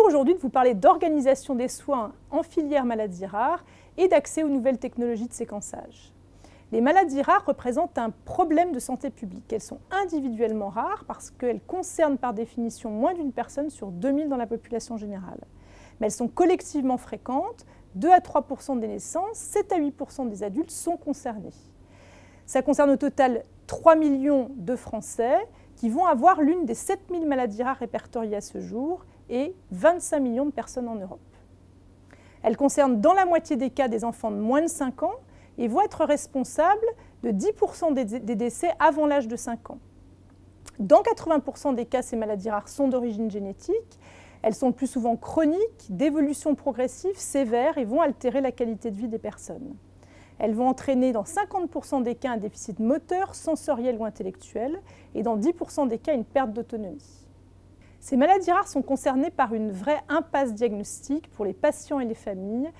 tour aujourd'hui de vous parler d'organisation des soins en filière maladies rares et d'accès aux nouvelles technologies de séquençage. Les maladies rares représentent un problème de santé publique. Elles sont individuellement rares parce qu'elles concernent par définition moins d'une personne sur 2000 dans la population générale. Mais elles sont collectivement fréquentes, 2 à 3% des naissances, 7 à 8% des adultes sont concernés. Ça concerne au total 3 millions de Français qui vont avoir l'une des 7000 maladies rares répertoriées à ce jour et 25 millions de personnes en Europe. Elles concernent dans la moitié des cas des enfants de moins de 5 ans et vont être responsables de 10% des décès avant l'âge de 5 ans. Dans 80% des cas, ces maladies rares sont d'origine génétique. Elles sont le plus souvent chroniques, d'évolution progressive, sévère et vont altérer la qualité de vie des personnes. Elles vont entraîner dans 50% des cas un déficit moteur, sensoriel ou intellectuel et dans 10% des cas une perte d'autonomie. Ces maladies rares sont concernées par une vraie impasse diagnostique pour les patients et les familles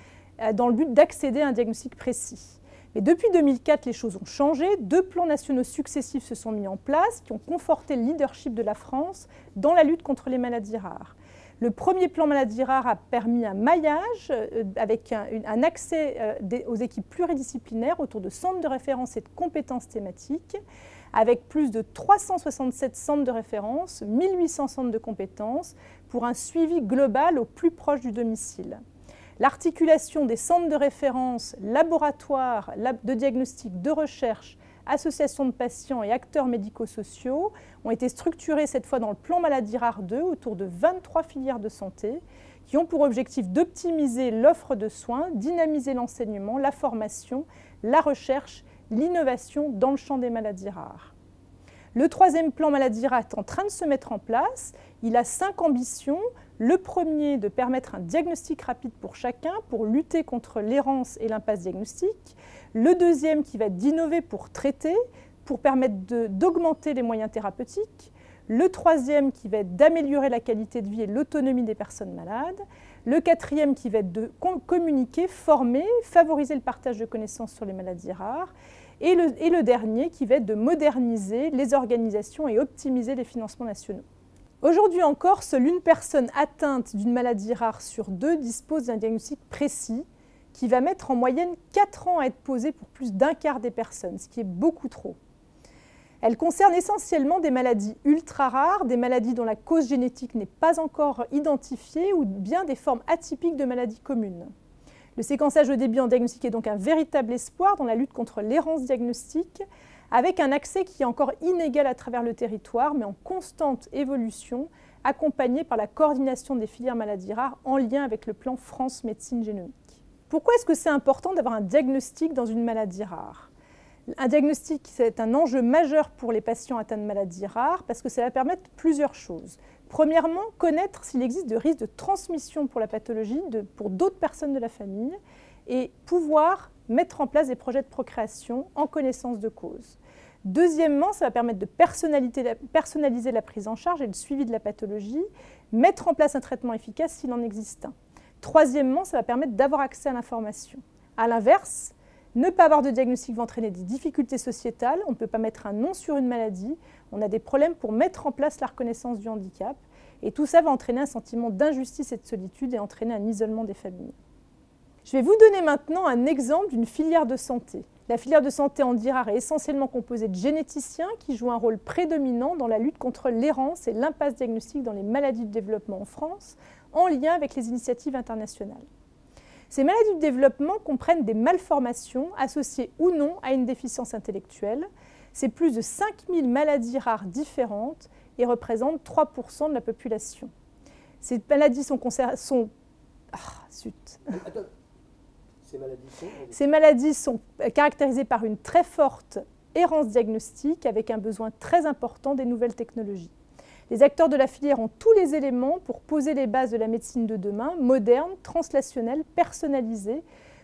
dans le but d'accéder à un diagnostic précis. Mais depuis 2004, les choses ont changé. 2 plans nationaux successifs se sont mis en place qui ont conforté le leadership de la France dans la lutte contre les maladies rares. Le premier plan maladies rares a permis un maillage avec un accès aux équipes pluridisciplinaires autour de centres de référence et de compétences thématiques, avec plus de 367 centres de référence, 1800 centres de compétences, pour un suivi global au plus proche du domicile. L'articulation des centres de référence, laboratoires de diagnostic, de recherche, associations de patients et acteurs médico-sociaux ont été structurés cette fois dans le plan Maladies Rares 2 autour de 23 filières de santé qui ont pour objectif d'optimiser l'offre de soins, dynamiser l'enseignement, la formation, la recherche, l'innovation dans le champ des maladies rares. Le 3e plan Maladies Rares est en train de se mettre en place. Il a 5 ambitions. Le premier, de permettre un diagnostic rapide pour chacun pour lutter contre l'errance et l'impasse diagnostique. Le deuxième, qui va être d'innover pour traiter, pour permettre d'augmenter les moyens thérapeutiques. Le troisième, qui va être d'améliorer la qualité de vie et l'autonomie des personnes malades. Le quatrième, qui va être de communiquer, former, favoriser le partage de connaissances sur les maladies rares. Et le dernier, qui va être de moderniser les organisations et optimiser les financements nationaux. Aujourd'hui encore, seule une personne atteinte d'une maladie rare sur 2 dispose d'un diagnostic précis qui va mettre en moyenne 4 ans à être posé pour plus d'un quart des personnes, ce qui est beaucoup trop. Elle concerne essentiellement des maladies ultra rares, des maladies dont la cause génétique n'est pas encore identifiée ou bien des formes atypiques de maladies communes. Le séquençage haut débit en diagnostic est donc un véritable espoir dans la lutte contre l'errance diagnostique, avec un accès qui est encore inégal à travers le territoire, mais en constante évolution, accompagné par la coordination des filières maladies rares en lien avec le plan France Médecine Génomique. Pourquoi est-ce que c'est important d'avoir un diagnostic dans une maladie rare ? Un diagnostic, c'est un enjeu majeur pour les patients atteints de maladies rares parce que ça va permettre plusieurs choses. Premièrement, connaître s'il existe de risques de transmission pour la pathologie pour d'autres personnes de la famille et pouvoir mettre en place des projets de procréation en connaissance de cause. Deuxièmement, ça va permettre de personnaliser la prise en charge et le suivi de la pathologie, mettre en place un traitement efficace s'il en existe un. Troisièmement, ça va permettre d'avoir accès à l'information. À l'inverse, ne pas avoir de diagnostic va entraîner des difficultés sociétales, on ne peut pas mettre un nom sur une maladie, on a des problèmes pour mettre en place la reconnaissance du handicap, et tout ça va entraîner un sentiment d'injustice et de solitude et entraîner un isolement des familles. Je vais vous donner maintenant un exemple d'une filière de santé. La filière de santé en rare est essentiellement composée de généticiens qui jouent un rôle prédominant dans la lutte contre l'errance et l'impasse diagnostique dans les maladies de développement en France, en lien avec les initiatives internationales. Ces maladies de développement comprennent des malformations associées ou non à une déficience intellectuelle. C'est plus de 5000 maladies rares différentes et représentent 3% de la population. Ces maladies Ces maladies sont caractérisées par une très forte errance diagnostique avec un besoin très important des nouvelles technologies. Les acteurs de la filière ont tous les éléments pour poser les bases de la médecine de demain, moderne, translationnelle, personnalisée,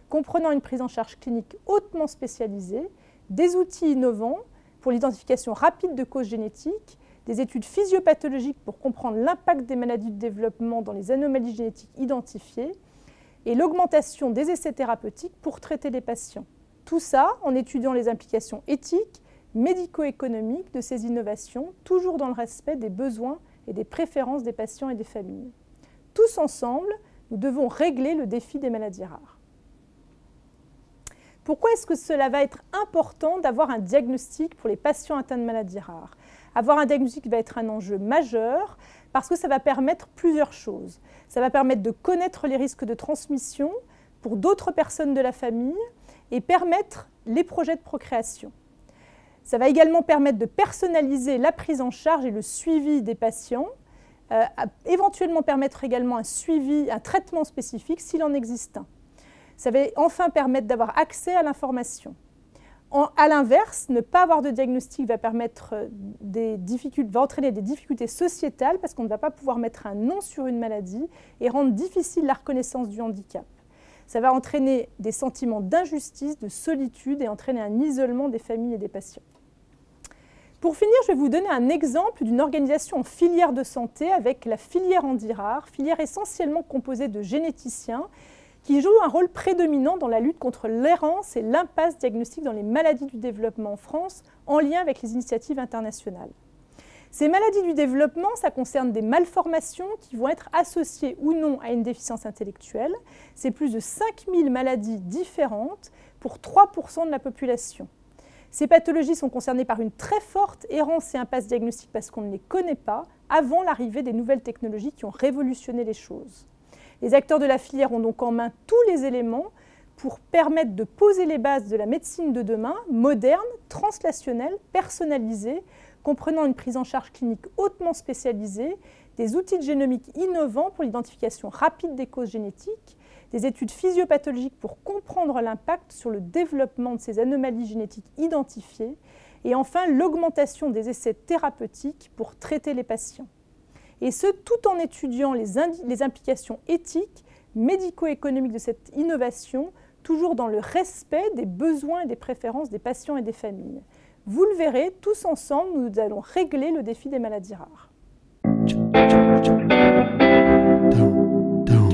comprenant une prise en charge clinique hautement spécialisée, des outils innovants pour l'identification rapide de causes génétiques, des études physiopathologiques pour comprendre l'impact des maladies de développement dans les anomalies génétiques identifiées, et l'augmentation des essais thérapeutiques pour traiter les patients. Tout ça en étudiant les implications éthiques, médico-économiques de ces innovations, toujours dans le respect des besoins et des préférences des patients et des familles. tous ensemble, nous devons régler le défi des maladies rares. Pourquoi est-ce que cela va être important d'avoir un diagnostic pour les patients atteints de maladies rares? Avoir un diagnostic va être un enjeu majeur parce que ça va permettre plusieurs choses. Ça va permettre de connaître les risques de transmission pour d'autres personnes de la famille et permettre les projets de procréation. Ça va également permettre de personnaliser la prise en charge et le suivi des patients, éventuellement permettre également un suivi, un traitement spécifique s'il en existe un. Ça va enfin permettre d'avoir accès à l'information. À l'inverse, ne pas avoir de diagnostic va entraîner des difficultés sociétales parce qu'on ne va pas pouvoir mettre un nom sur une maladie et rendre difficile la reconnaissance du handicap. Ça va entraîner des sentiments d'injustice, de solitude et entraîner un isolement des familles et des patients. Pour finir, je vais vous donner un exemple d'une organisation en filière de santé avec la filière handies rares, filière essentiellement composée de généticiens qui jouent un rôle prédominant dans la lutte contre l'errance et l'impasse diagnostique dans les maladies du développement en France, en lien avec les initiatives internationales. Ces maladies du développement, ça concerne des malformations qui vont être associées ou non à une déficience intellectuelle. C'est plus de 5000 maladies différentes pour 3% de la population. Ces pathologies sont concernées par une très forte errance et impasse diagnostique parce qu'on ne les connaît pas avant l'arrivée des nouvelles technologies qui ont révolutionné les choses. Les acteurs de la filière ont donc en main tous les éléments pour permettre de poser les bases de la médecine de demain, moderne, translationnelle, personnalisée, comprenant une prise en charge clinique hautement spécialisée, des outils de génomique innovants pour l'identification rapide des causes génétiques, des études physiopathologiques pour comprendre l'impact sur le développement de ces anomalies génétiques identifiées, et enfin l'augmentation des essais thérapeutiques pour traiter les patients. Et ce, tout en étudiant les implications éthiques, médico-économiques de cette innovation, toujours dans le respect des besoins et des préférences des patients et des familles. Vous le verrez, tous ensemble, nous allons régler le défi des maladies rares. Down, down.